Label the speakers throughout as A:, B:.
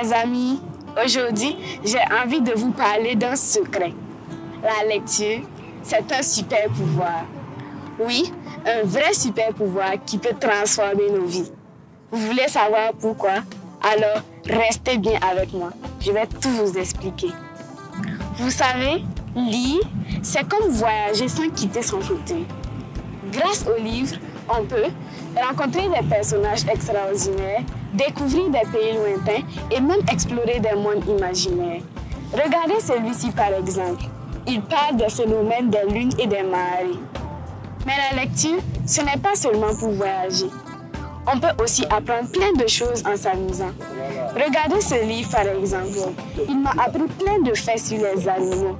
A: les amis, aujourd'hui, j'ai envie de vous parler d'un secret. La lecture, c'est un super pouvoir. Oui, un vrai super pouvoir qui peut transformer nos vies. Vous voulez savoir pourquoi? Alors, restez bien avec moi. Je vais tout vous expliquer. Vous savez, lire, c'est comme voyager sans quitter son fauteuil. Grâce aux livres, on peut rencontrer des personnages extraordinaires, découvrir des pays lointains et même explorer des mondes imaginaires. Regardez celui-ci par exemple. Il parle des phénomènes des lunes et des marées. Mais la lecture, ce n'est pas seulement pour voyager. On peut aussi apprendre plein de choses en s'amusant. Regardez ce livre par exemple. Il m'a appris plein de faits sur les animaux.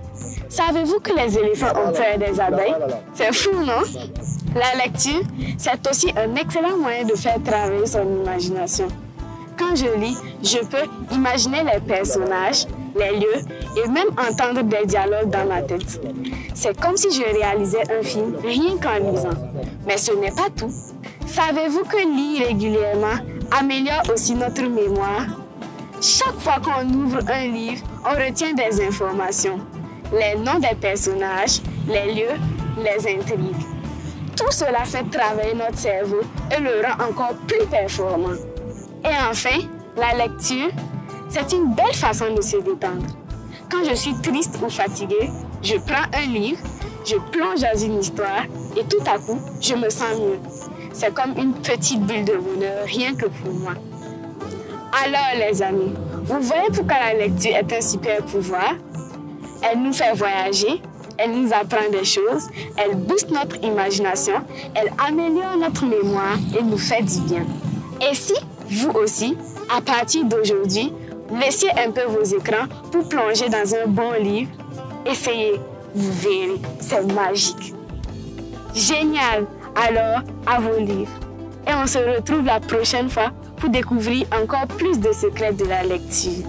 A: Savez-vous que les éléphants ont peur des abeilles? C'est fou, non? La lecture, c'est aussi un excellent moyen de faire travailler son imagination. Quand je lis, je peux imaginer les personnages, les lieux et même entendre des dialogues dans ma tête. C'est comme si je réalisais un film rien qu'en lisant. Mais ce n'est pas tout. Savez-vous que lire régulièrement améliore aussi notre mémoire? Chaque fois qu'on ouvre un livre, on retient des informations. Les noms des personnages, les lieux, les intrigues. Tout cela fait travailler notre cerveau et le rend encore plus performant. Et enfin, la lecture, c'est une belle façon de se détendre. Quand je suis triste ou fatiguée, je prends un livre, je plonge dans une histoire et tout à coup, je me sens mieux. C'est comme une petite bulle de bonheur, rien que pour moi. Alors les amis, vous voyez pourquoi la lecture est un super pouvoir? Elle nous fait voyager, elle nous apprend des choses, elle booste notre imagination, elle améliore notre mémoire et nous fait du bien. Et si, vous aussi, à partir d'aujourd'hui, laissez un peu vos écrans pour plonger dans un bon livre, essayez, vous verrez, c'est magique. Génial! Alors, à vos livres. Et on se retrouve la prochaine fois pour découvrir encore plus de secrets de la lecture.